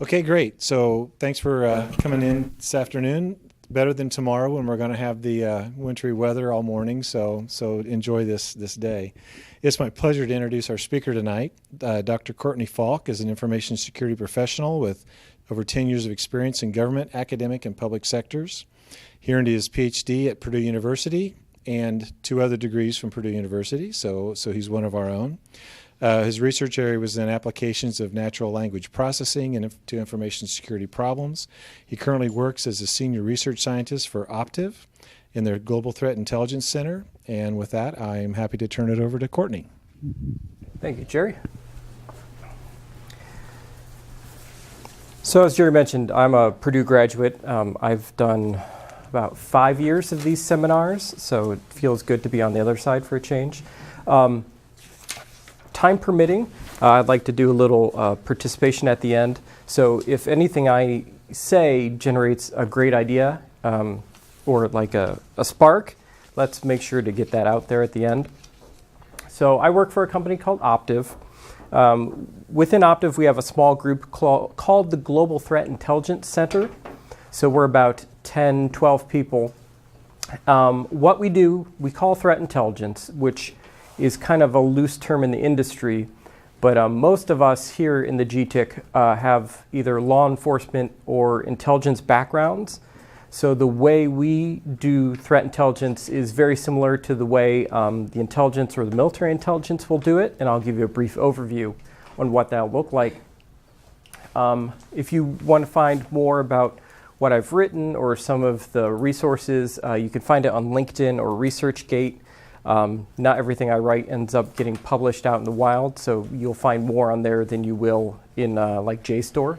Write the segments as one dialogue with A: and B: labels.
A: Okay, great. So thanks for coming in this afternoon. Better than tomorrow when we're going to have the wintry weather all morning. So enjoy this day. It's my pleasure to introduce our speaker tonight. Dr. Courtney Falk is an information security professional with over 10 years of experience in government, academic, and public sectors. He earned his PhD at Purdue University and 2 other degrees from Purdue University. So he's one of our own. His research area was in applications of natural language processing and to information security problems. He currently works as a senior research scientist for Optiv in their Global Threat Intelligence Center. And with that, I am happy to turn it over to Courtney.
B: Thank you, Jerry. So as Jerry mentioned, I'm a Purdue graduate. I've done about 5 years of these seminars, so it feels good to be on the other side for a change. Time permitting, I'd like to do a little participation at the end. So if anything I say generates a great idea or like a spark, let's make sure to get that out there at the end. So I work for a company called Optiv. Within Optiv, we have a small group called the Global Threat Intelligence Center. So we're about 10, 12 people. What we do, we call threat intelligence, which is kind of a loose term in the industry, but most of us here in the GTIC have either law enforcement or intelligence backgrounds. So the way we do threat intelligence is very similar to the way the intelligence or the military intelligence will do it, and I'll give you a brief overview on what that'll look like. If you want to find more about what I've written or some of the resources, you can find it on LinkedIn or ResearchGate. Not everything I write ends up getting published out in the wild, so you'll find more on there than you will in like JSTOR.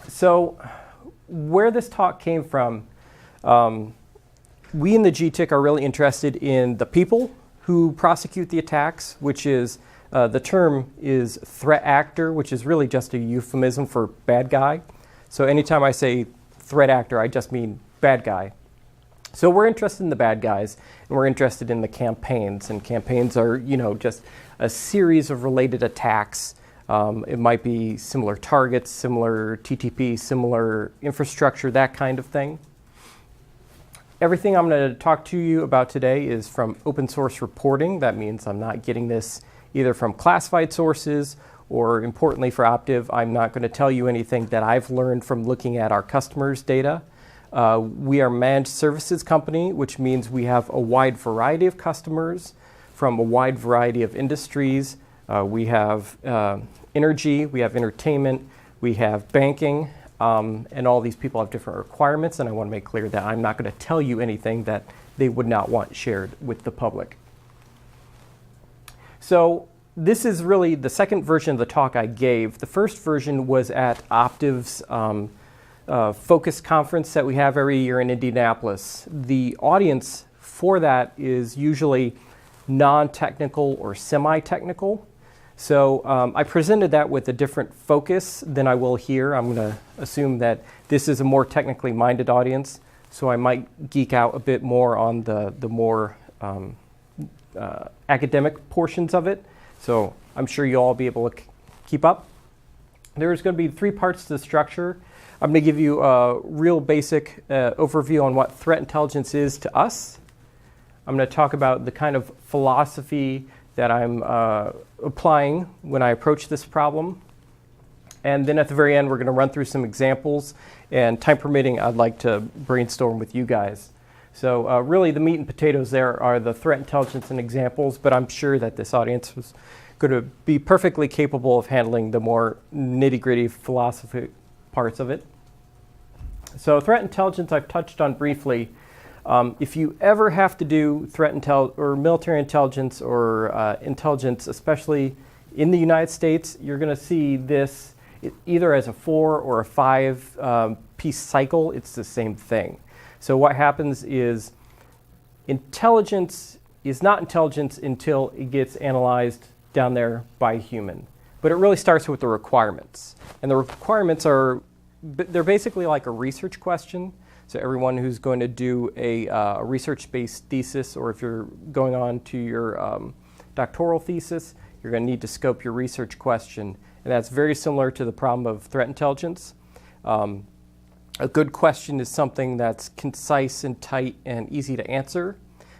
B: So where this talk came from, we in the GTIC are really interested in the people who prosecute the attacks, which is, the term is threat actor, which is really just a euphemism for bad guy. So anytime I say threat actor, I just mean bad guy. So we're interested in the bad guys, and we're interested in the campaigns. And campaigns are, just a series of related attacks. It might be similar targets, similar TTP, similar infrastructure, that kind of thing. Everything I'm going to talk to you about today is from open source reporting. That means I'm not getting this either from classified sources or, importantly for Optiv, I'm not going to tell you anything that I've learned from looking at our customers' data. We are a managed services company, which means we have a wide variety of customers from a wide variety of industries. We have energy, we have entertainment, we have banking, and all these people have different requirements, and I want to make clear that I'm not going to tell you anything that they would not want shared with the public. So this is really the second version of the talk I gave. The first version was at Optiv's focus conference that we have every year in Indianapolis. The audience for that is usually non-technical or semi-technical. So I presented that with a different focus than I will here. I'm going to assume that this is a more technically minded audience, so I might geek out a bit more on the more academic portions of it. So I'm sure you'll all be able to keep up. There's going to be 3 parts to the structure. I'm going to give you a real basic overview on what threat intelligence is to us. I'm going to talk about the kind of philosophy that I'm applying when I approach this problem. And then at the very end, we're going to run through some examples. And time permitting, I'd like to brainstorm with you guys. So really the meat and potatoes there are the threat intelligence and examples, but I'm sure that this audience was going to be perfectly capable of handling the more nitty-gritty philosophy parts of it. So threat intelligence I've touched on briefly. If you ever have to do threat intel or military intelligence or intelligence, especially in the United States, you're going to see this either as a 4 or a 5 piece cycle. It's the same thing. So what happens is intelligence is not intelligence until it gets analyzed down there by a human. But it really starts with the requirements. And the requirements they're basically like a research question. So everyone who's going to do a research-based thesis, or if you're going on to your doctoral thesis, you're going to need to scope your research question. and that's very similar to the problem of threat intelligence. A good question is something that's concise and tight and easy to answer,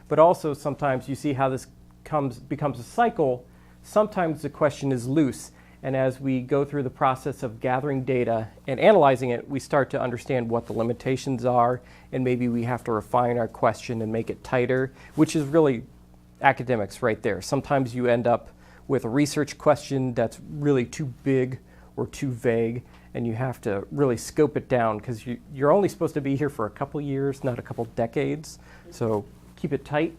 B: but also sometimes you see how this becomes a cycle. Sometimes the question is loose, and as we go through the process of gathering data and analyzing it, we start to understand what the limitations are, and maybe we have to refine our question and make it tighter, which is really academics right there. Sometimes you end up with a research question that's really too big or too vague, and you have to really scope it down because you're only supposed to be here for a couple years, not a couple decades. So keep it tight.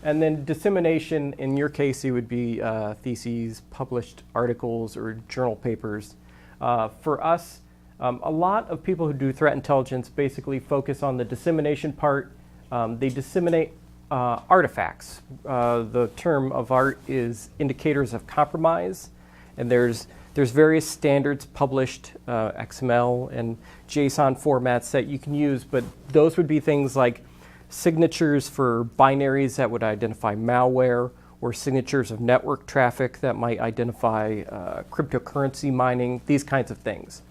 B: And then dissemination, in your case, it would be theses, published articles, or journal papers. For us, a lot of people who do threat intelligence basically focus on the dissemination part. They disseminate artifacts. The term of art is indicators of compromise, and there's various standards published, XML and JSON formats that you can use, but those would be things like signatures for binaries that would identify malware, or signatures of network traffic that might identify cryptocurrency mining, these kinds of things.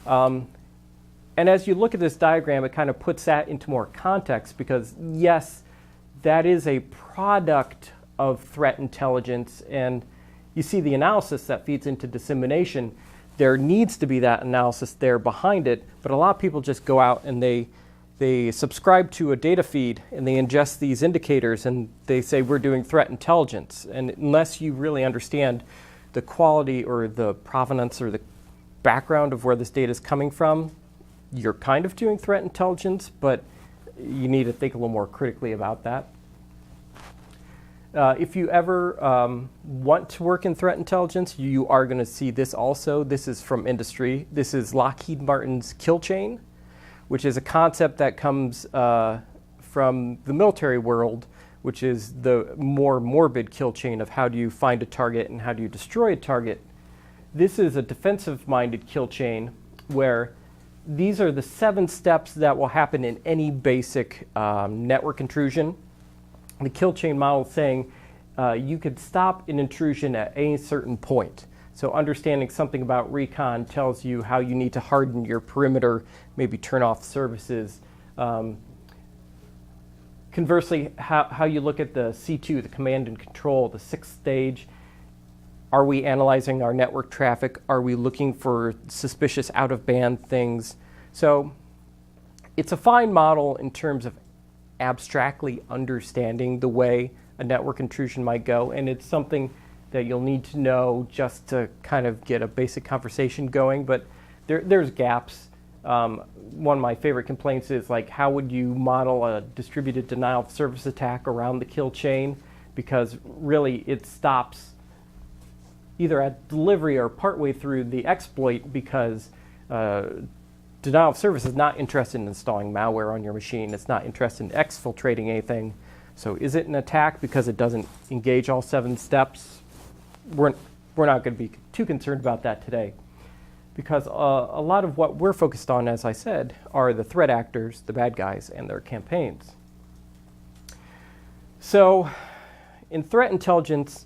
B: And as you look at this diagram, it kind of puts that into more context because, yes, that is a product of threat intelligence, and you see the analysis that feeds into dissemination. There needs to be that analysis there behind it, but a lot of people just go out and they subscribe to a data feed and they ingest these indicators and they say we're doing threat intelligence. And unless you really understand the quality or the provenance or the background of where this data is coming from, you're kind of doing threat intelligence, but you need to think a little more critically about that. If you ever want to work in threat intelligence, you are going to see this also. This is from industry. This is Lockheed Martin's kill chain, which is a concept that comes from the military world, which is the more morbid kill chain of how do you find a target and how do you destroy a target. This is a defensive-minded kill chain where these are the 7 steps that will happen in any basic network intrusion. The kill chain model is saying you could stop an intrusion at any certain point. So understanding something about recon tells you how you need to harden your perimeter, maybe turn off services. Conversely, how you look at the C2, the command and control, the 6th stage. Are we analyzing our network traffic? Are we looking for suspicious out-of-band things? So it's a fine model in terms of abstractly understanding the way a network intrusion might go, and it's something that you'll need to know just to kind of get a basic conversation going, but there's gaps. One of my favorite complaints is like, how would you model a distributed denial of service attack around the kill chain? Because really it stops either at delivery or partway through the exploit, because denial of service is not interested in installing malware on your machine. It's not interested in exfiltrating anything. So is it an attack because it doesn't engage all 7 steps? We're not going to be too concerned about that today, because a lot of what we're focused on, as I said, are the threat actors, the bad guys, and their campaigns. So in threat intelligence,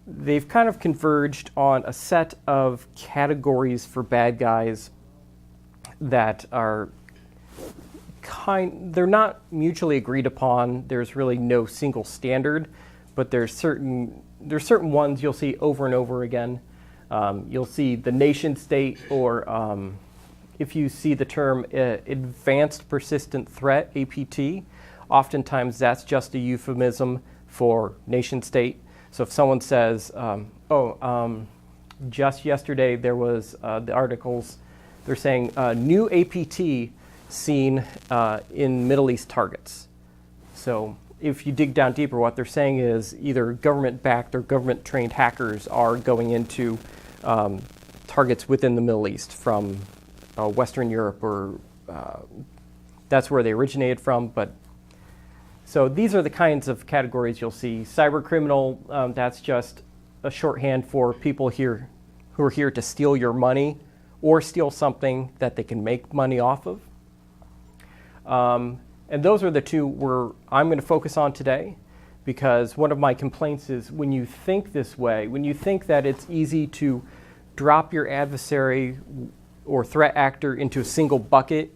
B: they've kind of converged on a set of categories for bad guys that are they're not mutually agreed upon. There's really no single standard, but there's certain ones you'll see over and over again. You'll see the nation state, or if you see the term advanced persistent threat, APT, oftentimes that's just a euphemism for nation state. So if someone says, just yesterday there was the articles, they're saying new APT seen in Middle East targets. So if you dig down deeper, what they're saying is either government-backed or government-trained hackers are going into targets within the Middle East from Western Europe, or that's where they originated from. But so these are the kinds of categories you'll see. Cybercriminal, that's just a shorthand for people here who are here to steal your money or steal something that they can make money off of. And those are the two I'm going to focus on today. because one of my complaints is when you think this way, when you think that it's easy to drop your adversary or threat actor into a single bucket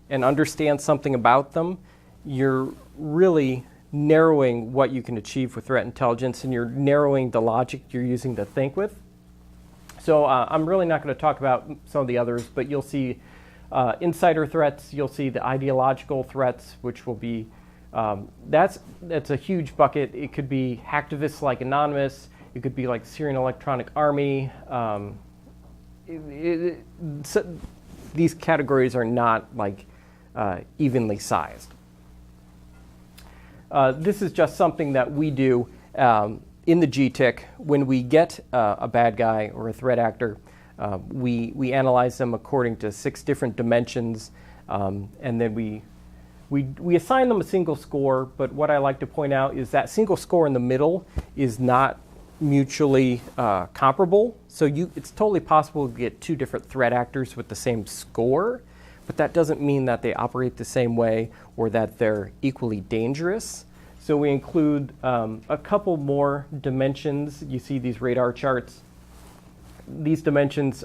B: and understand something about them, you're really narrowing what you can achieve with threat intelligence, and you're narrowing the logic you're using to think with. So I'm really not going to talk about some of the others, but you'll see insider threats, you'll see the ideological threats, which will be, that's a huge bucket. It could be hacktivists like Anonymous, it could be like Syrian Electronic Army. These categories are not like evenly sized. This is just something that we do in the GTIC. When we get a bad guy or a threat actor, we analyze them according to 6 different dimensions, and then we assign them a single score. But what I like to point out is that single score in the middle is not mutually comparable. So it's totally possible to get 2 different threat actors with the same score, but that doesn't mean that they operate the same way or that they're equally dangerous. So we include a couple more dimensions. You see these radar charts. These dimensions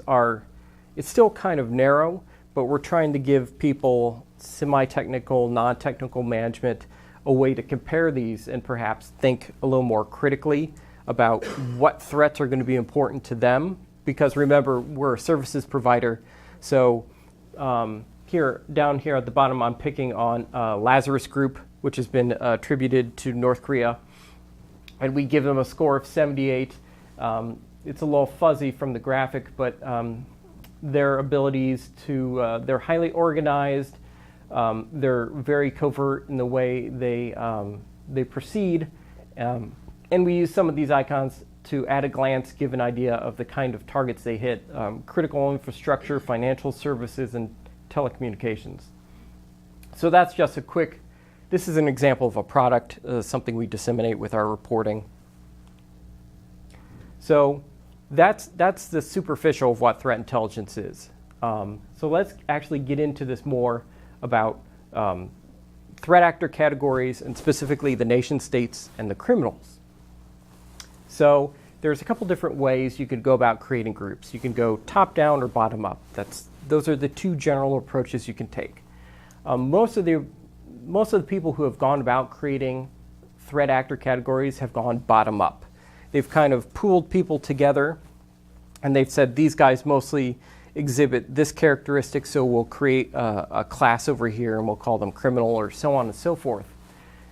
B: it's still kind of narrow, but we're trying to give people semi-technical, non-technical management a way to compare these and perhaps think a little more critically about what threats are going to be important to them. Because remember, we're a services provider. So down here at the bottom, I'm picking on Lazarus Group, which has been attributed to North Korea. And we give them a score of 78. It's a little fuzzy from the graphic, but their abilities they're highly organized. They're very covert in the way they proceed. And we use some of these icons to, at a glance, give an idea of the kind of targets they hit: critical infrastructure, financial services, and telecommunications. So that's just this is an example of a product, something we disseminate with our reporting. So that's the superficial of what threat intelligence is. So let's actually get into this more about threat actor categories, and specifically the nation states and the criminals. So there's a couple different ways you could go about creating groups. You can go top down or bottom up. Those are the 2 general approaches you can take. Most of the people who have gone about creating threat actor categories have gone bottom up. They've kind of pooled people together, and they've said these guys mostly exhibit this characteristic, so we'll create a class over here and we'll call them criminal, or so on and so forth.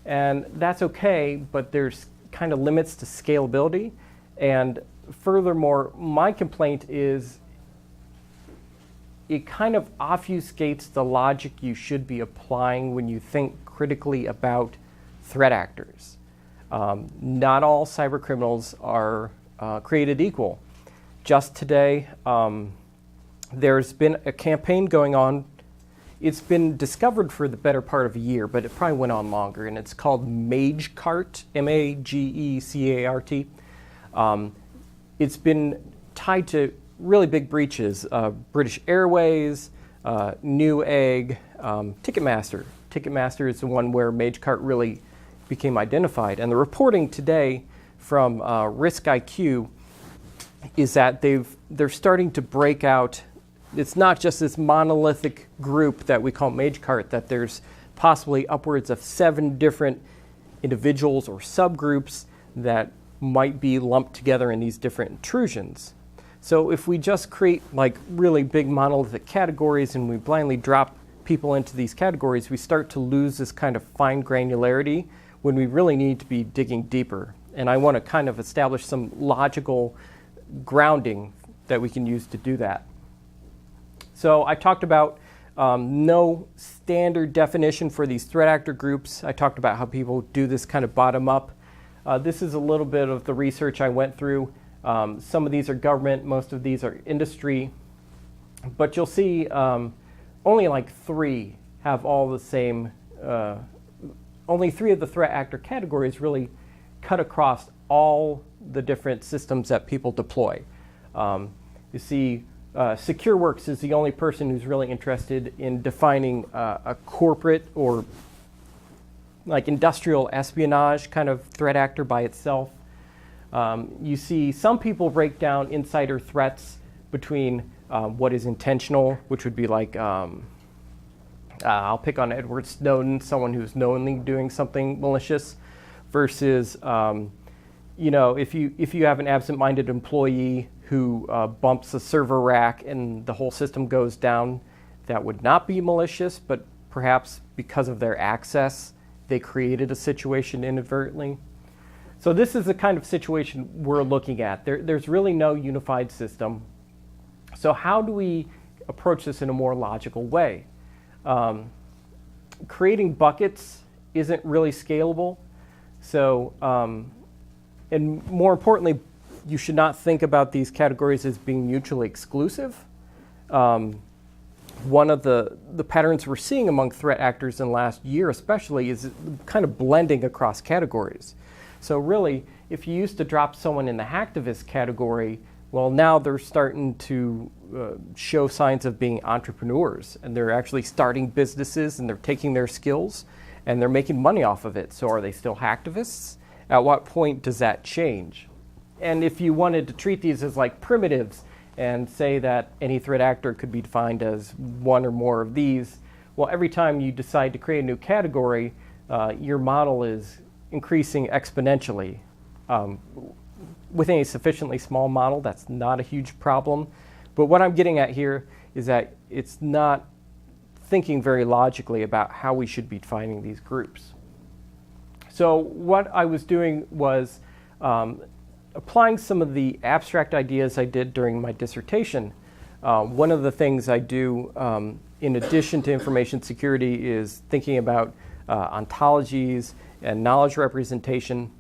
B: And that's okay, but there's kind of limits to scalability. And furthermore, my complaint is it kind of obfuscates the logic you should be applying when you think critically about threat actors. Not all cybercriminals are created equal. Just today, there's been a campaign going on. It's been discovered for the better part of a year, but it probably went on longer, and it's called MageCart, M-A-G-E-C-A-R-T. It's been tied to really big breaches: British Airways, Newegg, Ticketmaster. Ticketmaster is the one where MageCart really became identified. And the reporting today from Risk IQ is that they're starting to break out. It's not just this monolithic group that we call MageCart, that there's possibly upwards of 7 different individuals or subgroups that might be lumped together in these different intrusions. So if we just create like really big monolithic categories and we blindly drop people into these categories, we start to lose this kind of fine granularity when we really need to be digging deeper. And I want to kind of establish some logical grounding that we can use to do that. So I talked about no standard definition for these threat actor groups. I talked about how people do this kind of bottom up. This is a little bit of the research I went through. Some of these are government, most of these are industry. But you'll see only like 3 have all the same, only 3 of the threat actor categories really cut across all the different systems that people deploy. You see, SecureWorks is the only person who's really interested in defining a corporate or like industrial espionage kind of threat actor by itself. You see some people break down insider threats between what is intentional, which would be like, I'll pick on Edward Snowden, someone who's knowingly doing something malicious, versus, if you have an absent-minded employee who bumps a server rack and the whole system goes down, that would not be malicious, but perhaps because of their access, they created a situation inadvertently. So this is the kind of situation we're looking at. There's really no unified system. So how do we approach this in a more logical way? Creating buckets isn't really scalable. So, and more importantly, you should not think about these categories as being mutually exclusive. One of the patterns we're seeing among threat actors in the last year especially is kind of blending across categories. So really, if you used to drop someone in the hacktivist category, well, now they're starting to show signs of being entrepreneurs, and they're actually starting businesses, and they're taking their skills and they're making money off of it. So are they still hacktivists? At what point does that change? And if you wanted to treat these as like primitives and say that any threat actor could be defined as one or more of these, well, every time you decide to create a new category, your model is increasing exponentially. With a sufficiently small model, that's not a huge problem. But what I'm getting at here is that it's not thinking very logically about how we should be defining these groups. So what I was doing was applying some of the abstract ideas I did during my dissertation. One of the things I do in addition to information security is thinking about ontologies and knowledge representation.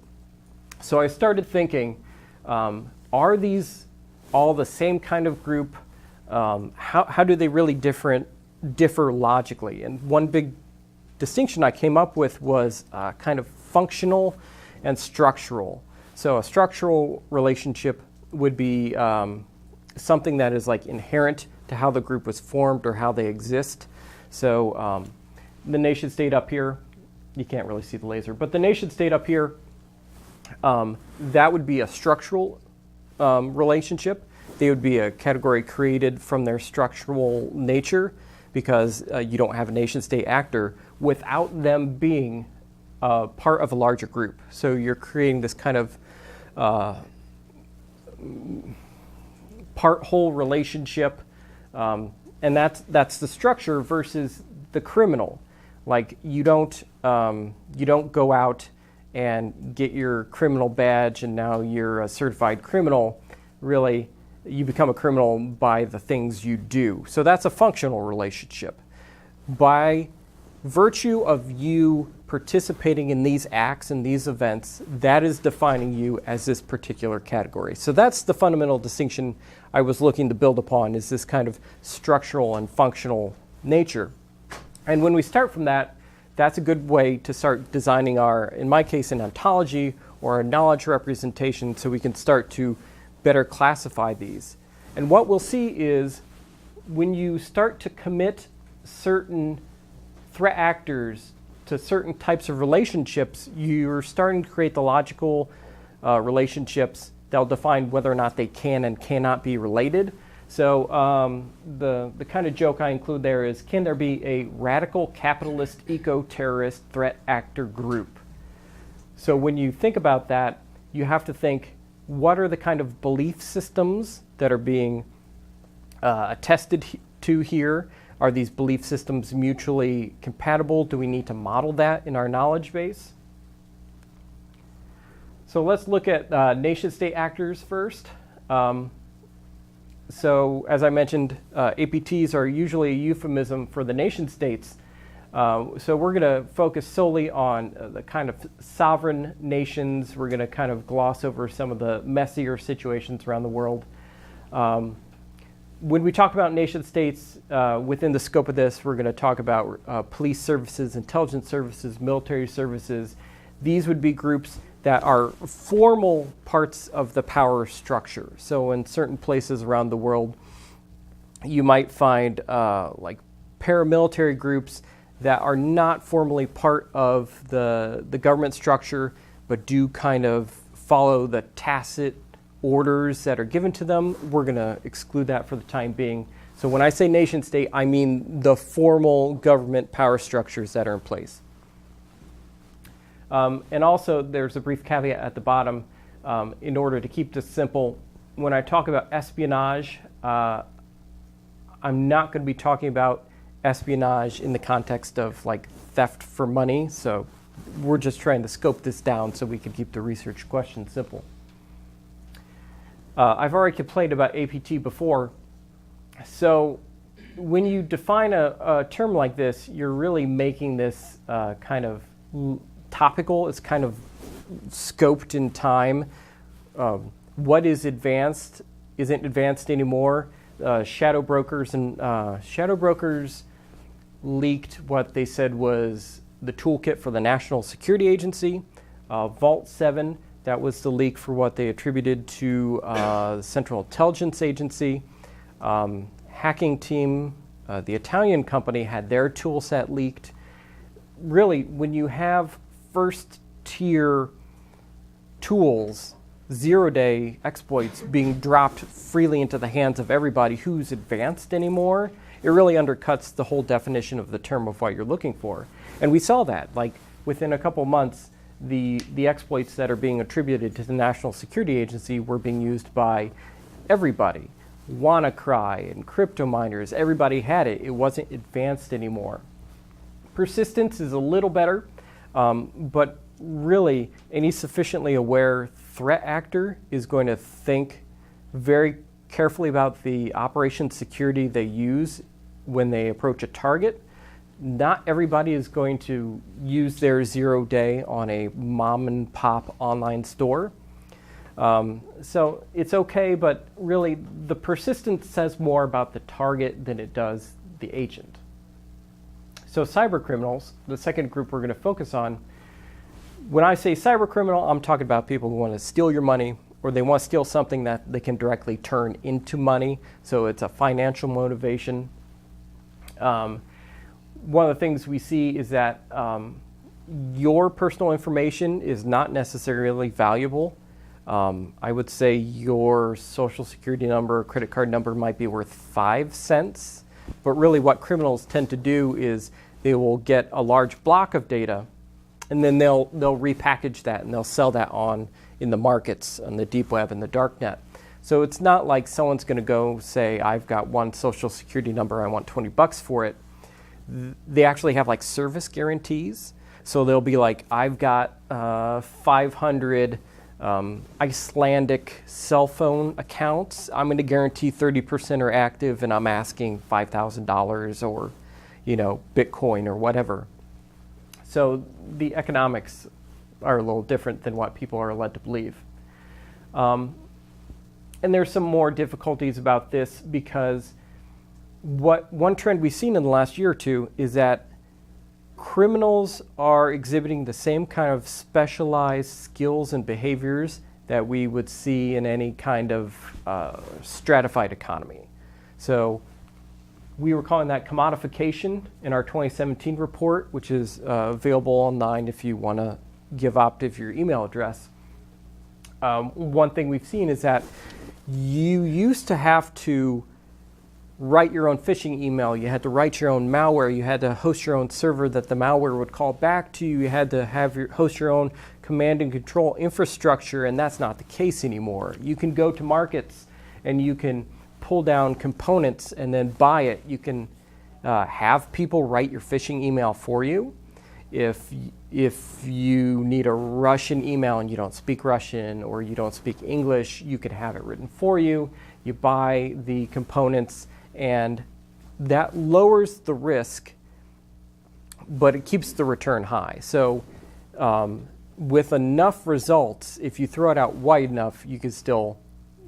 B: So I started thinking, are these all the same kind of group? How do they really differ logically? And one big distinction I came up with was kind of functional and structural. So a structural relationship would be something that is like inherent to how the group was formed or how they exist. So the nation state up here, you can't really see the laser, but the nation state up here, that would be a structural relationship. They would be a category created from their structural nature because you don't have a nation state actor without them being part of a larger group. So you're creating this kind of part-whole relationship, and that's the structure versus the criminal. Like you don't go out and get your criminal badge and now you're a certified criminal. Really, you become a criminal by the things you do. So that's a functional relationship. By virtue of you participating in these acts and these events, that is defining you as this particular category. So that's the fundamental distinction I was looking to build upon, is this kind of structural and functional nature. And when we start from that, that's a good way to start designing our, in my case, an ontology or a knowledge representation, so we can start to better classify these. And what we'll see is when you start to commit certain threat actors to certain types of relationships, you're starting to create the logical relationships that'll define whether or not they can and cannot be related. So the kind of joke I include there is, can there be a radical capitalist eco-terrorist threat actor group? So when you think about that, you have to think, what are the kind of belief systems that are being attested to here? Are these belief systems mutually compatible? Do we need to model that in our knowledge base? So let's look at nation-state actors first. So as I mentioned, APTs are usually a euphemism for the nation-states. So we're going to focus solely on the kind of sovereign nations. We're going to kind of gloss over some of the messier situations around the world. When we talk about nation-states, within the scope of this, we're going to talk about police services, intelligence services, military services. These would be groups that are formal parts of the power structure. So in certain places around the world, you might find like paramilitary groups that are not formally part of the government structure, but do kind of follow the tacit orders that are given to them. We're going to exclude that for the time being. So when I say nation state, I mean the formal government power structures that are in place. And also, there's a brief caveat at the bottom. In order to keep this simple, when I talk about espionage, I'm not going to be talking about espionage in the context of like theft for money. So we're just trying to scope this down so we can keep the research question simple. I've already complained about APT before. So when you define a term like this, you're really making this kind of topical. It's kind of scoped in time. What is advanced isn't advanced anymore. Shadow brokers leaked what they said was the toolkit for the National Security Agency. Vault 7, that was the leak for what they attributed to the Central Intelligence Agency. Hacking Team, the Italian company, had their tool set leaked. Really, when you have first-tier tools, zero-day exploits being dropped freely into the hands of everybody who's advanced anymore, it really undercuts the whole definition of the term of what you're looking for. And we saw that, like within a couple months, the exploits that are being attributed to the National Security Agency were being used by everybody. WannaCry and crypto miners, everybody had it. It wasn't advanced anymore. Persistence is a little better, but really any sufficiently aware threat actor is going to think very carefully about the operation security they use when they approach a target. Not everybody is going to use their 0 day on a mom and pop online store. So it's okay, but really the persistence says more about the target than it does the agent. So cybercriminals, the second group we're going to focus on. When I say cybercriminal, I'm talking about people who want to steal your money, or they want to steal something that they can directly turn into money. So it's a financial motivation. One of the things we see is that your personal information is not necessarily valuable. I would say your social security number or credit card number might be worth 5 cents. But really what criminals tend to do is they will get a large block of data, and then they'll repackage that and they'll sell that on in the markets, on the deep web and the dark net. So it's not like someone's going to go say, I've got one social security number, I want $20 for it. They actually have like service guarantees. So they'll be like, I've got 500 Icelandic cell phone accounts. I'm going to guarantee 30% are active, and I'm asking $5,000 or, Bitcoin or whatever. So the economics are a little different than what people are led to believe. And there's some more difficulties about this because one trend we've seen in the last year or two is that criminals are exhibiting the same kind of specialized skills and behaviors that we would see in any kind of stratified economy. So we were calling that commodification in our 2017 report, which is available online if you want to give Optiv your email address. One thing we've seen is that you used to have to write your own phishing email. You had to write your own malware. You had to host your own server that the malware would call back to you. You had to host your own command and control infrastructure, and that's not the case anymore. You can go to markets and you can pull down components and then buy it. You can have people write your phishing email for you. If you need a Russian email and you don't speak Russian or you don't speak English, you can have it written for you. You buy the components, and that lowers the risk, but it keeps the return high. So with enough results, if you throw it out wide enough, you can still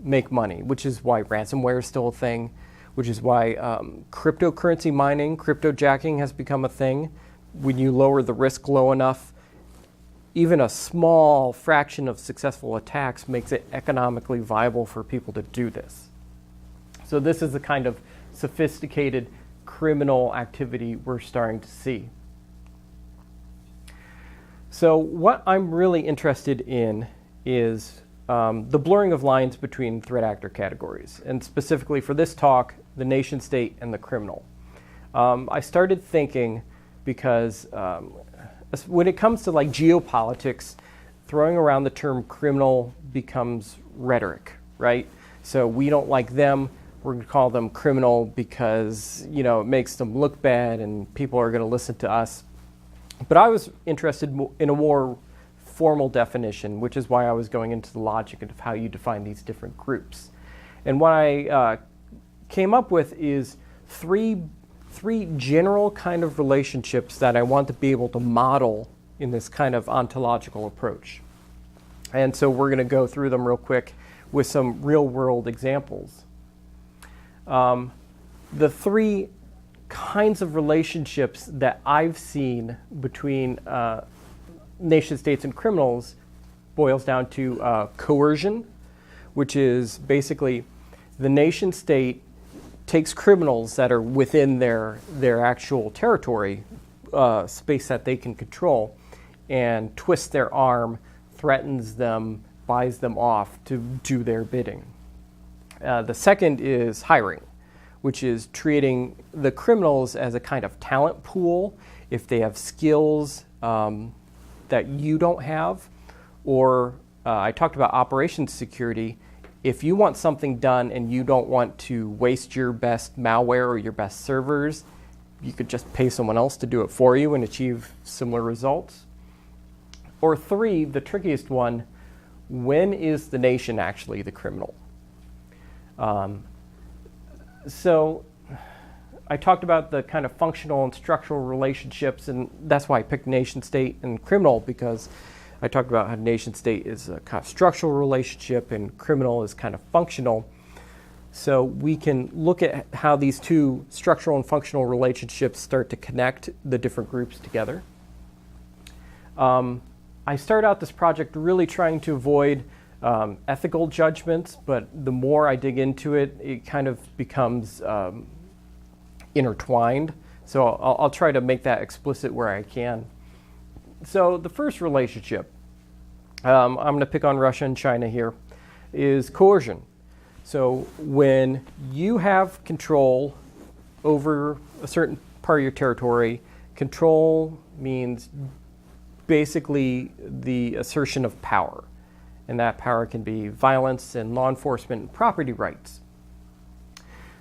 B: make money, which is why ransomware is still a thing, which is why cryptocurrency mining, cryptojacking has become a thing. When you lower the risk low enough, even a small fraction of successful attacks makes it economically viable for people to do this. So this is the kind of sophisticated criminal activity we're starting to see. So what I'm really interested in is the blurring of lines between threat actor categories, and specifically for this talk, the nation state and the criminal. I started thinking because when it comes to like geopolitics, throwing around the term criminal becomes rhetoric, right? So we don't like them, we're going to call them criminal because, you know, it makes them look bad and people are going to listen to us. But I was interested in a more formal definition, which is why I was going into the logic of how you define these different groups. And what I came up with is three general kind of relationships that I want to be able to model in this kind of ontological approach. And so we're going to go through them real quick with some real world examples. The three kinds of relationships that I've seen between nation states and criminals boils down to coercion, which is basically the nation state takes criminals that are within their actual territory, space that they can control, and twists their arm, threatens them, buys them off to do their bidding. The second is hiring, which is treating the criminals as a kind of talent pool if they have skills that you don't have. Or I talked about operations security. If you want something done and you don't want to waste your best malware or your best servers, you could just pay someone else to do it for you and achieve similar results. Or three, the trickiest one, when is the nation actually the criminal? So I talked about the kind of functional and structural relationships, and that's why I picked nation state and criminal, because I talked about how nation state is a kind of structural relationship and criminal is kind of functional. So we can look at how these two structural and functional relationships start to connect the different groups together. I started out this project really trying to avoid ethical judgments, but the more I dig into it, it kind of becomes intertwined. So I'll try to make that explicit where I can. So the first relationship, I'm going to pick on Russia and China here, is coercion. So when you have control over a certain part of your territory, control means basically the assertion of power. And that power can be violence and law enforcement and property rights.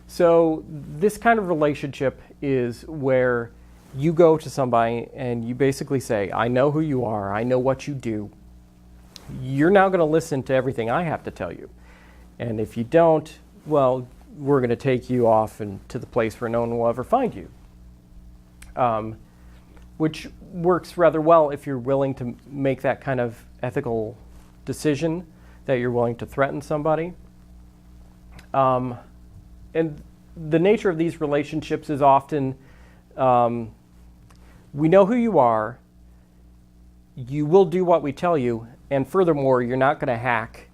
B: So this kind of relationship is where you go to somebody and you basically say, I know who you are, I know what you do. You're now going to listen to everything I have to tell you. And if you don't, well, we're going to take you off and to the place where no one will ever find you. Which works rather well if you're willing to make that kind of ethical decision, that you're willing to threaten somebody. And the nature of these relationships is often, we know who you are, you will do what we tell you, and furthermore, you're not going to hack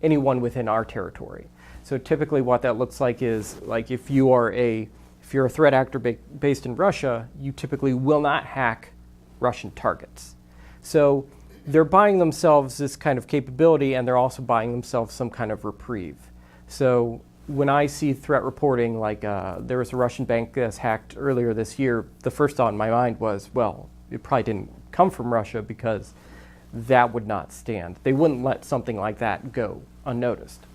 B: anyone within our territory. So typically what that looks like is, like if you're a threat actor based in Russia, you typically will not hack Russian targets. So they're buying themselves this kind of capability, and they're also buying themselves some kind of reprieve. So when I see threat reporting, like there was a Russian bank that's hacked earlier this year, the first thought in my mind was, well, it probably didn't come from Russia because that would not stand. They wouldn't let something like that go unnoticed.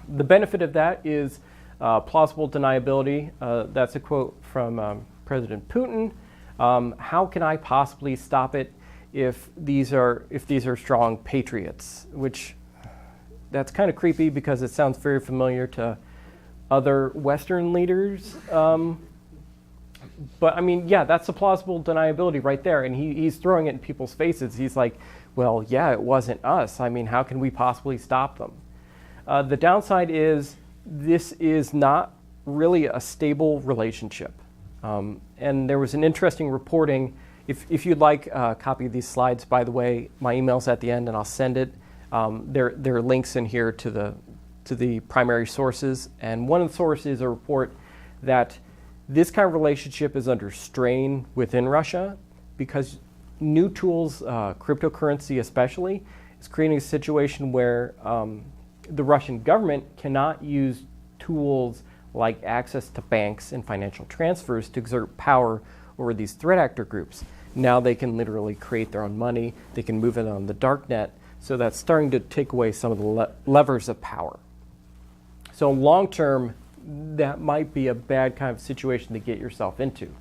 B: The benefit of that is plausible deniability. That's a quote from President Putin. How can I possibly stop it if these are strong patriots? Which that's kind of creepy because it sounds very familiar to other Western leaders. But I mean, yeah, that's a plausible deniability right there. And he's throwing it in people's faces. He's like, well, yeah, it wasn't us. I mean, how can we possibly stop them? The downside is this is not really a stable relationship. And there was an interesting reporting. If you'd like a copy of these slides, by the way, my email's at the end and I'll send it. There are links in here to the primary sources. And one of the sources is a report that This kind of relationship is under strain within Russia because new tools, cryptocurrency especially, is creating a situation where the Russian government cannot use tools like access to banks and financial transfers to exert power over these threat actor groups. Now they can literally create their own money, they can move it on the dark net, so that's starting to take away some of the levers of power. So long term, that might be a bad kind of situation to get yourself into.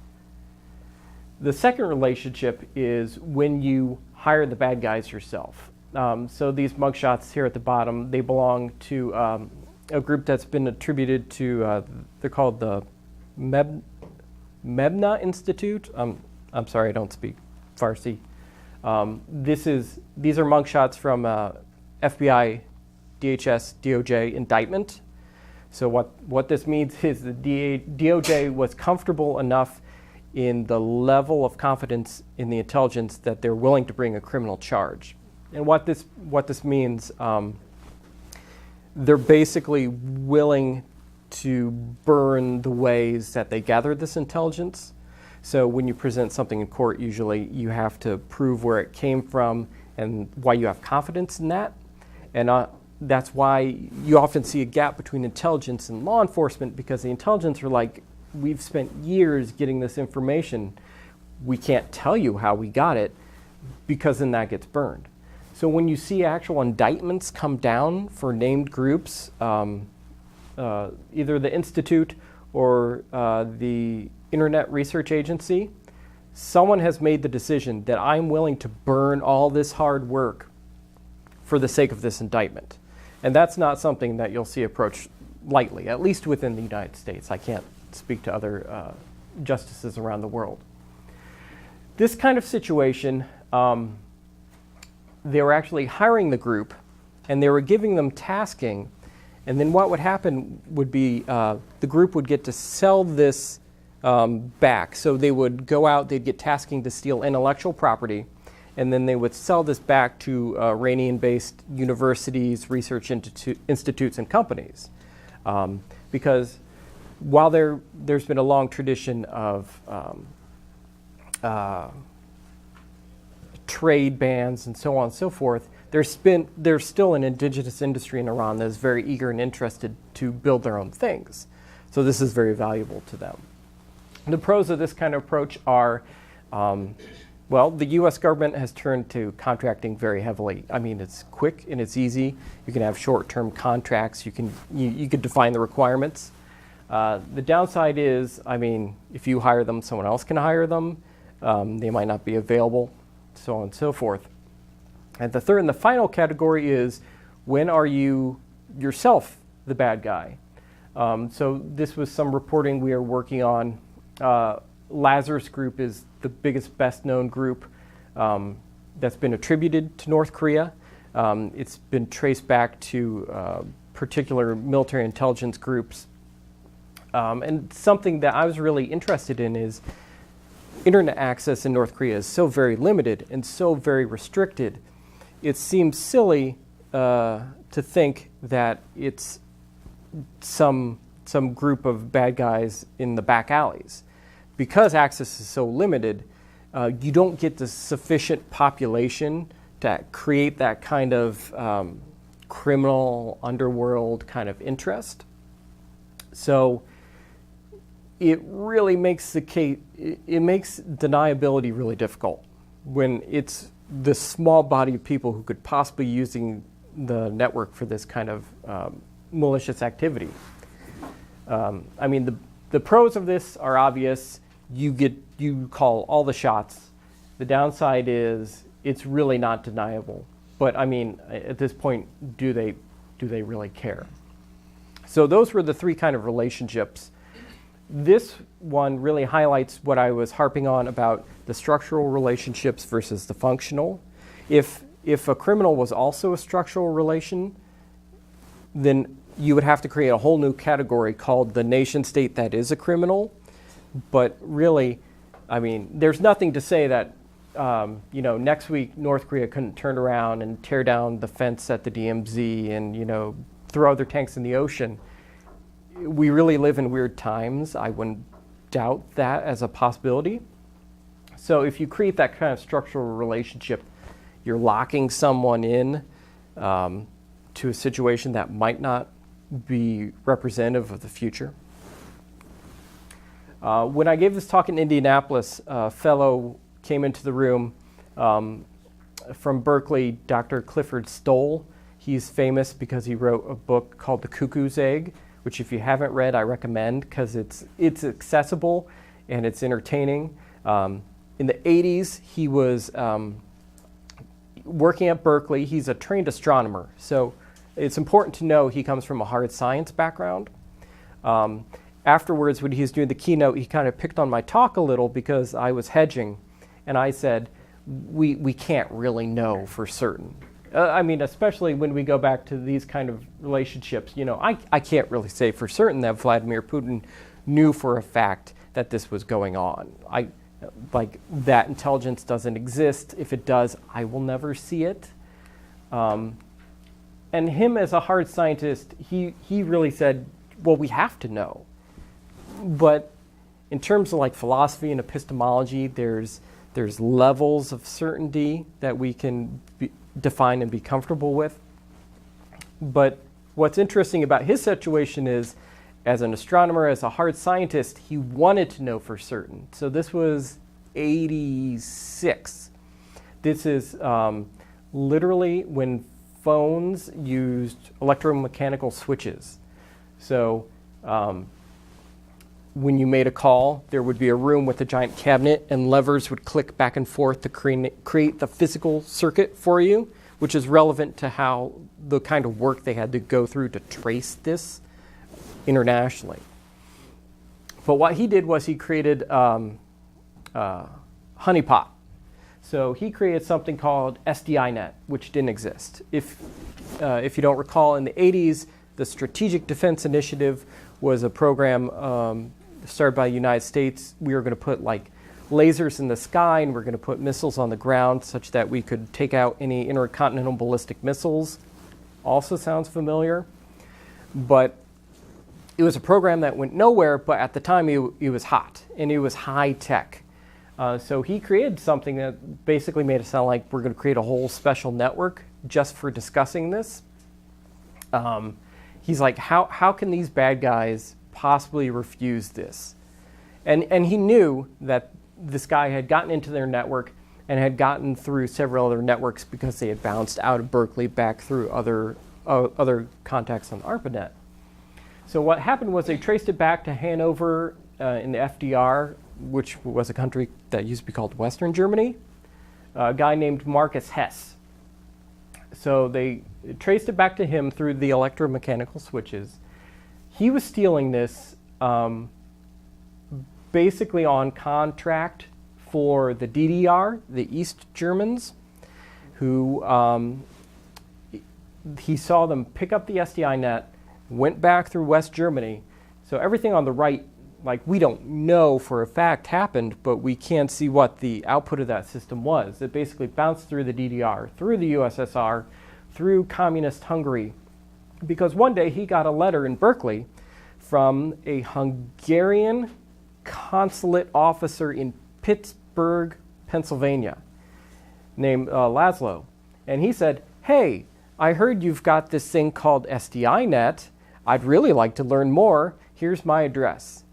B: The second relationship is when you hire the bad guys yourself. So these mugshots here at the bottom, they belong to a group that's been attributed to, they're called the Mebna Institute. I'm sorry, I don't speak Farsi. These are mugshots from FBI, DHS, DOJ indictment. So what this means is the DOJ was comfortable enough in the level of confidence in the intelligence that they're willing to bring a criminal charge. And what this means, they're basically willing to burn the ways that they gathered this intelligence. So when you present something in court, usually you have to prove where it came from and why you have confidence in that. And that's why you often see a gap between intelligence and law enforcement, because the intelligence are like, we've spent years getting this information. We can't tell you how we got it, because then that gets burned. So when you see actual indictments come down for named groups, either the Institute or the Internet Research Agency, someone has made the decision that I'm willing to burn all this hard work for the sake of this indictment. And that's not something that you'll see approached lightly, at least within the United States. I can't speak to other justices around the world. This kind of situation, they were actually hiring the group and they were giving them tasking, and then what would happen would be the group would get to sell this back. So they would go out, they'd get tasking to steal intellectual property, and then they would sell this back to Iranian-based universities, research institutes, and companies. Because while there's been a long tradition of trade bans and so on and so forth, there's still an indigenous industry in Iran that is very eager and interested to build their own things. So this is very valuable to them. The pros of this kind of approach are, well, the U.S. government has turned to contracting very heavily. I mean, it's quick and it's easy. You can have short-term contracts. You can define the requirements. The downside is, I mean, if you hire them, someone else can hire them. They might not be available, so on and so forth. And the third and the final category is, when are you yourself the bad guy? So this was some reporting we are working on. Lazarus Group is the biggest, best-known group that's been attributed to North Korea. It's been traced back to particular military intelligence groups. And something that I was really interested in is internet access in North Korea is so very limited and so very restricted. It seems silly to think that it's some group of bad guys in the back alleys. Because access is so limited, you don't get the sufficient population to create that kind of criminal underworld kind of interest. So it really makes the case, it makes deniability really difficult when it's the small body of people who could possibly be using the network for this kind of malicious activity. I mean, the pros of this are obvious. You call all the shots. The downside is it's really not deniable. But I mean, at this point, do they really care? So those were the three kind of relationships. This one really highlights what I was harping on about the structural relationships versus the functional. If a criminal was also a structural relation, then you would have to create a whole new category called the nation state that is a criminal. But really, I mean, there's nothing to say that next week North Korea couldn't turn around and tear down the fence at the DMZ and throw their tanks in the ocean. We really live in weird times. I wouldn't doubt that as a possibility. So if you create that kind of structural relationship, you're locking someone in to a situation that might not be representative of the future. When I gave this talk in Indianapolis, a fellow came into the room from Berkeley, Dr. Clifford Stoll. He's famous because he wrote a book called The Cuckoo's Egg, which if you haven't read, I recommend because it's accessible and it's entertaining. In the 80s, he was working at Berkeley. He's a trained astronomer, so it's important to know he comes from a hard science background. Afterwards, when he was doing the keynote, he kind of picked on my talk a little because I was hedging, and I said, we can't really know for certain. I mean, especially when we go back to these kind of relationships, you know, I can't really say for certain that Vladimir Putin knew for a fact that this was going on. Like, that intelligence doesn't exist. If it does, I will never see it. And him as a hard scientist, he really said, well, we have to know. But in terms of like philosophy and epistemology, there's levels of certainty that we can define and be comfortable with. But what's interesting about his situation is, as an astronomer, as a hard scientist, he wanted to know for certain. So this was 86. This is literally when phones used electromechanical switches. So when you made a call, there would be a room with a giant cabinet and levers would click back and forth to create the physical circuit for you, which is relevant to how the kind of work they had to go through to trace this internationally. But what he did was he created honeypot. So he created something called SDInet, which didn't exist. If you don't recall, in the 80s, the Strategic Defense Initiative was a program started by the United States. We were going to put like lasers in the sky, and we're going to put missiles on the ground such that we could take out any intercontinental ballistic missiles. Also sounds familiar. But it was a program that went nowhere, but at the time it was hot, and it was high tech. So he created something that basically made it sound like we're going to create a whole special network just for discussing this. He's like, how can these bad guys possibly refuse this? And he knew that this guy had gotten into their network and had gotten through several other networks because they had bounced out of Berkeley back through other contacts on ARPANET. So what happened was they traced it back to Hanover in the FDR, which was a country that used to be called Western Germany, a guy named Marcus Hess. So they traced it back to him through the electromechanical switches. He was stealing this basically on contract for the DDR, the East Germans, who he saw them pick up the SDInet, went back through West Germany. So everything on the right, like, we don't know for a fact happened, but we can't see what the output of that system was. It basically bounced through the DDR, through the USSR, through communist Hungary, because one day he got a letter in Berkeley from a Hungarian consulate officer in Pittsburgh, Pennsylvania, named Laszlo. And he said, hey, I heard you've got this thing called SDInet. I'd really like to learn more. Here's my address.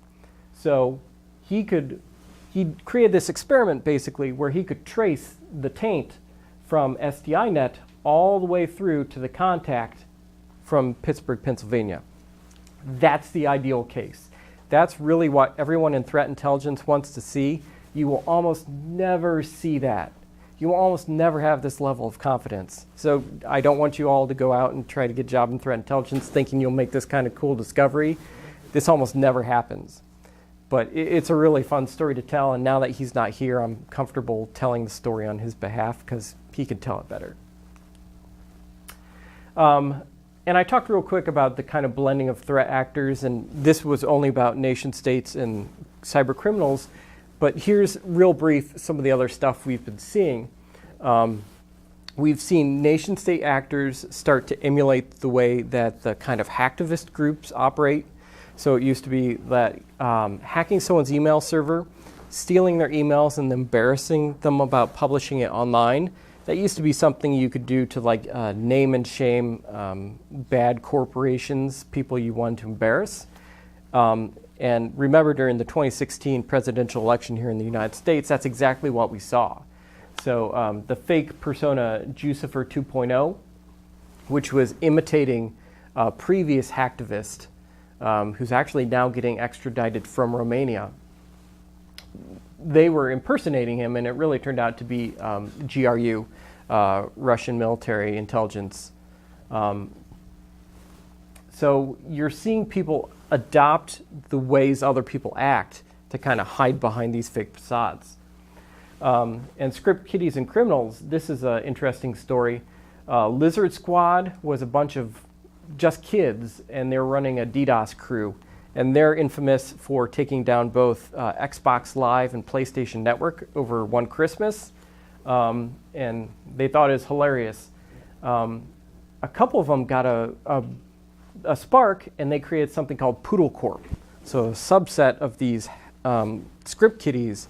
B: So he created this experiment basically where he could trace the taint from SDInet all the way through to the contact from Pittsburgh, Pennsylvania. That's the ideal case. That's really what everyone in threat intelligence wants to see. You will almost never see that. You will almost never have this level of confidence. So I don't want you all to go out and try to get a job in threat intelligence thinking you'll make this kind of cool discovery. This almost never happens. But it's a really fun story to tell, and now that he's not here, I'm comfortable telling the story on his behalf because he can tell it better. And I talked real quick about the kind of blending of threat actors, and this was only about nation states and cybercriminals, but here's real brief some of the other stuff we've been seeing. We've seen nation state actors start to emulate the way that the kind of hacktivist groups operate. So it used to be that hacking someone's email server, stealing their emails and embarrassing them about publishing it online, that used to be something you could do to like name and shame bad corporations, people you wanted to embarrass. And remember, during the 2016 presidential election here in the United States, that's exactly what we saw. So the fake persona Jucifer 2.0, which was imitating a previous hacktivist who's actually now getting extradited from Romania. They were impersonating him, and it really turned out to be GRU, Russian military intelligence. So you're seeing people adopt the ways other people act to kind of hide behind these fake facades. And Script Kiddies and Criminals, this is an interesting story. Lizard Squad was a bunch of just kids, and they're running a DDoS crew. And they're infamous for taking down both Xbox Live and PlayStation Network over one Christmas. And they thought it was hilarious. A couple of them got a spark, and they created something called Poodle Corp. So a subset of these Script Kiddies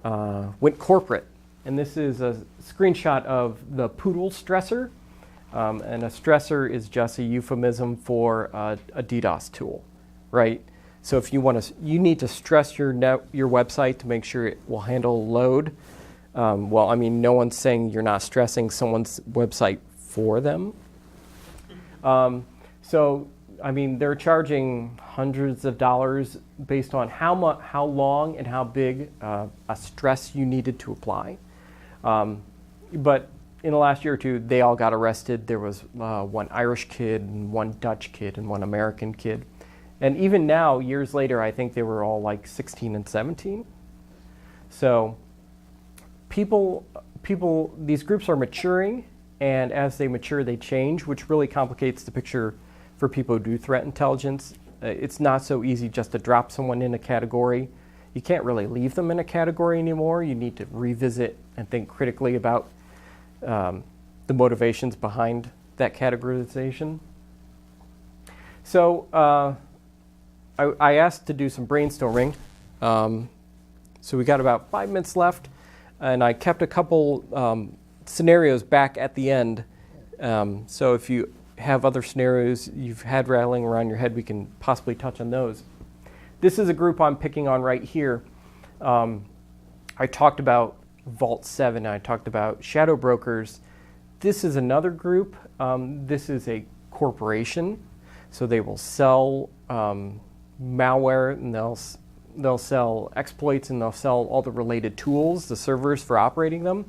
B: went corporate. And this is a screenshot of the Poodle stressor. And a stressor is just a euphemism for a DDoS tool, right? So if you want to, you need to stress your website to make sure it will handle load. Well, I mean, no one's saying you're not stressing someone's website for them. So, I mean, they're charging hundreds of dollars based on how long and how big a stress you needed to apply. But in the last year or two, they all got arrested. There was one Irish kid, and one Dutch kid, and one American kid. And even now, years later, I think they were all like 16 and 17. So these groups are maturing, and as they mature, they change, which really complicates the picture for people who do threat intelligence. It's not so easy just to drop someone in a category. You can't really leave them in a category anymore. You need to revisit and think critically about the motivations behind that categorization. So I asked to do some brainstorming. So we got about 5 minutes left, and I kept a couple scenarios back at the end. So if you have other scenarios you've had rattling around your head, we can possibly touch on those. This is a group I'm picking on right here. I talked about Vault 7, I talked about shadow brokers. This is another group. This is a corporation, so they will sell malware, and they'll sell exploits, and they'll sell all the related tools, the servers for operating them.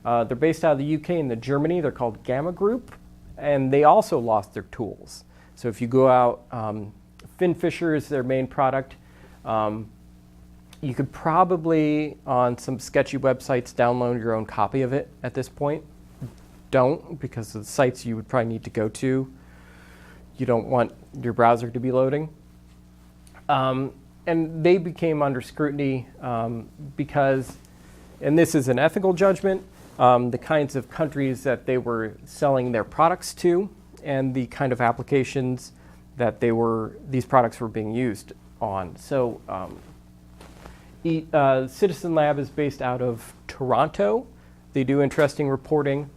B: They're based out of the UK and Germany. They're called Gamma Group, and they also lost their tools. So if you go out, FinFisher is their main product. You could probably, on some sketchy websites, download your own copy of it at this point. Don't, because the sites you would probably need to go to, you don't want your browser to be loading. And they became under scrutiny because, and this is an ethical judgment, the kinds of countries that they were selling their products to and the kind of applications that these products were being used on. So Citizen Lab is based out of Toronto. They do interesting reporting.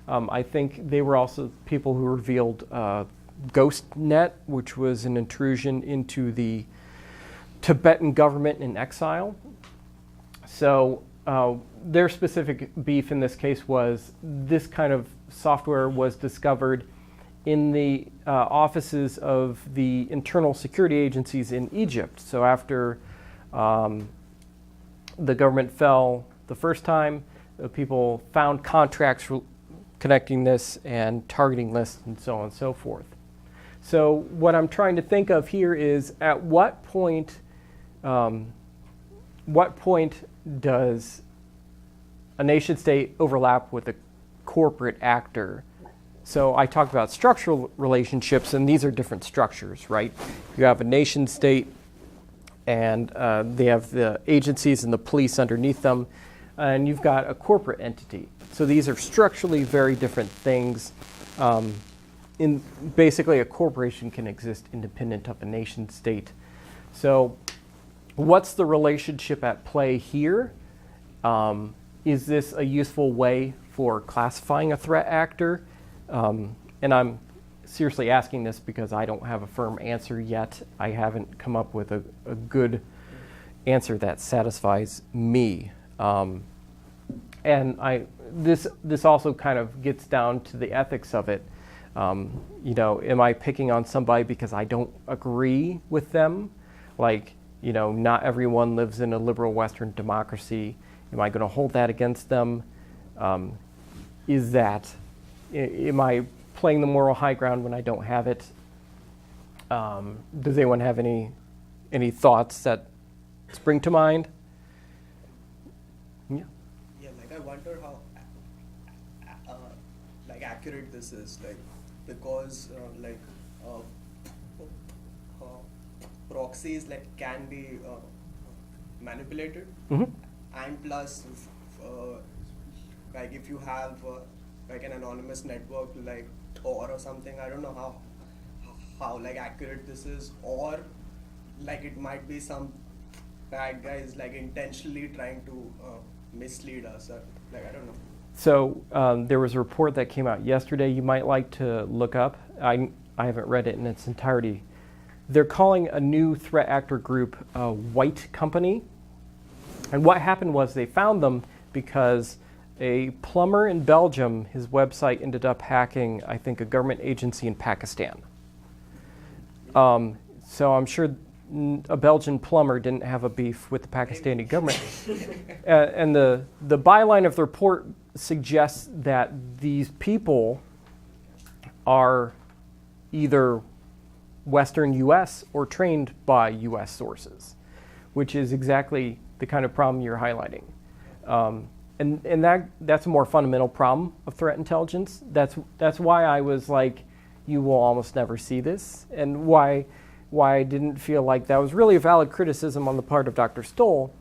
B: I think they were also people who revealed GhostNet, which was an intrusion into the Tibetan government in exile. So their specific beef in this case was this kind of software was discovered in the offices of the internal security agencies in Egypt. So after the government fell the first time, people found contracts connecting this and targeting lists and so on and so forth. So what I'm trying to think of here is at what point does a nation state overlap with a corporate actor? So I talked about structural relationships, and these are different structures, right? You have a nation state, and they have the agencies and the police underneath them, and you've got a corporate entity. So these are structurally very different things. Basically, a corporation can exist independent of a nation state. So what's the relationship at play here? Is this a useful way for classifying a threat actor? And I'm seriously asking this because I don't have a firm answer yet. I haven't come up with a good answer that satisfies me. And this also kind of gets down to the ethics of it. Am I picking on somebody because I don't agree with them? Like, not everyone lives in a liberal Western democracy. Am I going to hold that against them? Am I playing the moral high ground when I don't have it? Does anyone have any thoughts that spring to mind? Yeah.
C: Yeah, like I wonder how accurate this is, because proxies can be manipulated,
B: Mm-hmm.
C: and plus if you have an anonymous network like Tor or something, I don't know how accurate this is, or it might be some bad guys intentionally trying to mislead us, I don't know.
B: So there was a report that came out yesterday you might like to look up. I haven't read it in its entirety. They're calling a new threat actor group White Company. And what happened was they found them because a plumber in Belgium, his website ended up hacking, I think, a government agency in Pakistan. So I'm sure a Belgian plumber didn't have a beef with the Pakistani government. And the byline of the report suggests that these people are either Western U.S. or trained by U.S. sources, which is exactly the kind of problem you're highlighting. And that's a more fundamental problem of threat intelligence. That's why I was like, you will almost never see this, and why I didn't feel like that was really a valid criticism on the part of Dr. Stoll,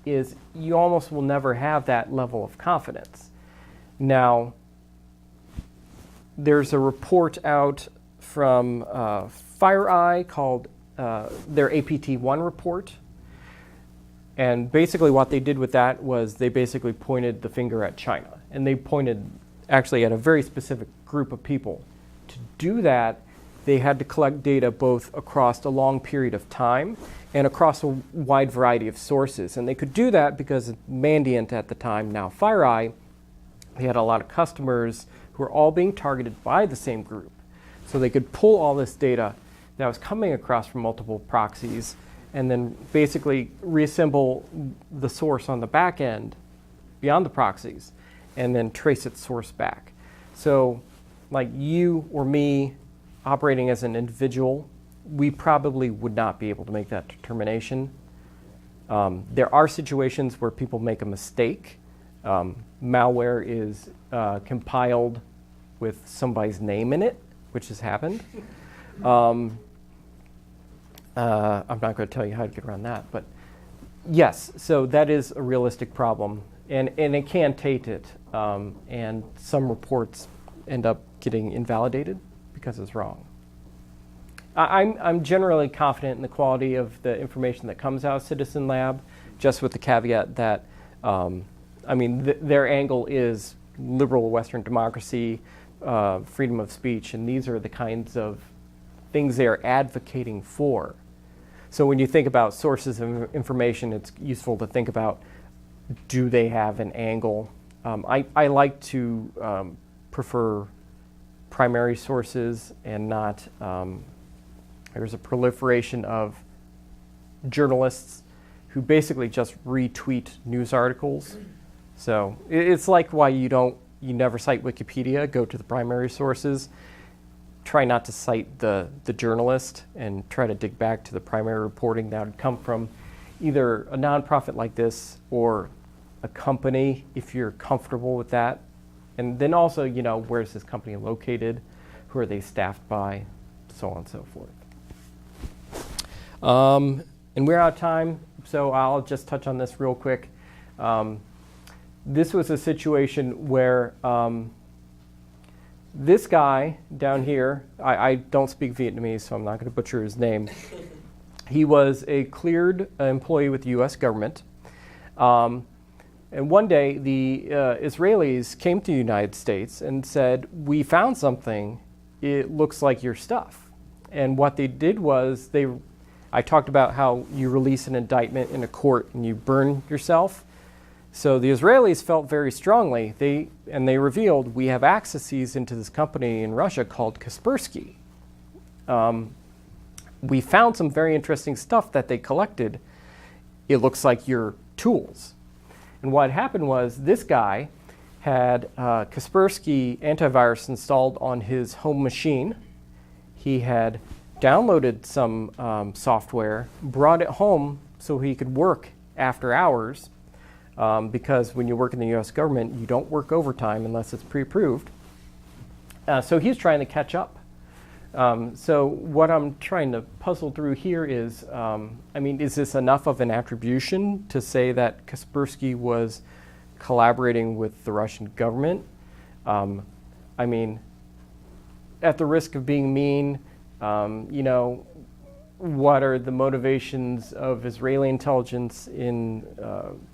B: is you almost will never have that level of confidence. Now, there's a report out from FireEye called their APT-1 report. And basically what they did with that was they basically pointed the finger at China. And they pointed actually at a very specific group of people. To do that, they had to collect data both across a long period of time and across a wide variety of sources. And they could do that because Mandiant at the time, now FireEye, they had a lot of customers who were all being targeted by the same group. So they could pull all this data that was coming across from multiple proxies and then basically reassemble the source on the back end beyond the proxies and then trace its source back. So like you or me operating as an individual, we probably would not be able to make that determination. There are situations where people make a mistake. Malware is compiled with somebody's name in it, which has happened. I'm not going to tell you how to get around that, but yes, so that is a realistic problem, and it can taint it, and some reports end up getting invalidated because it's wrong. I'm generally confident in the quality of the information that comes out of Citizen Lab, just with the caveat that, their angle is liberal Western democracy, freedom of speech, and these are the kinds of things they're advocating for. So when you think about sources of information, it's useful to think about, do they have an angle? I like to prefer primary sources and not, there's a proliferation of journalists who basically just retweet news articles. So it's like why you never cite Wikipedia, go to the primary sources. Try not to cite the journalist and try to dig back to the primary reporting that would come from either a nonprofit like this or a company, if you're comfortable with that. And then also, where's this company located? Who are they staffed by? So on and so forth. And we're out of time, so I'll just touch on this real quick. This was a situation where this guy down here, I don't speak Vietnamese, so I'm not going to butcher his name. He was a cleared employee with the U.S. government. And one day, the Israelis came to the United States and said, "We found something. It looks like your stuff." And what they did was I talked about how you release an indictment in a court and you burn yourself. So the Israelis felt very strongly. They revealed, "We have accesses into this company in Russia called Kaspersky. We found some very interesting stuff that they collected. It looks like your tools." And what happened was this guy had Kaspersky antivirus installed on his home machine. He had downloaded some software, brought it home so he could work after hours, because when you work in the U.S. government, you don't work overtime unless it's pre-approved. So he's trying to catch up. So what I'm trying to puzzle through here is, is this enough of an attribution to say that Kaspersky was collaborating with the Russian government? At the risk of being mean, what are the motivations of Israeli intelligence in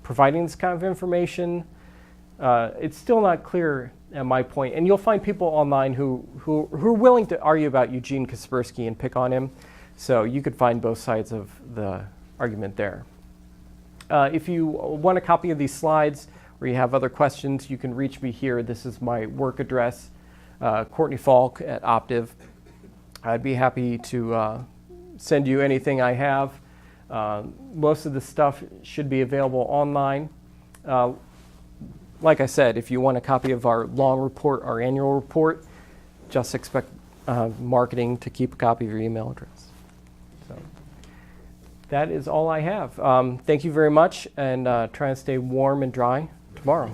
B: providing this kind of information? It's still not clear at my point. And you'll find people online who are willing to argue about Eugene Kaspersky and pick on him. So you could find both sides of the argument there. If you want a copy of these slides or you have other questions, you can reach me here. This is my work address, Courtney Falk at Optiv. I'd be happy to send you anything I have. Most of the stuff should be available online. Like I said, if you want a copy of our long report, our annual report, just expect marketing to keep a copy of your email address. So that is all I have. Thank you very much, and try and stay warm and dry tomorrow.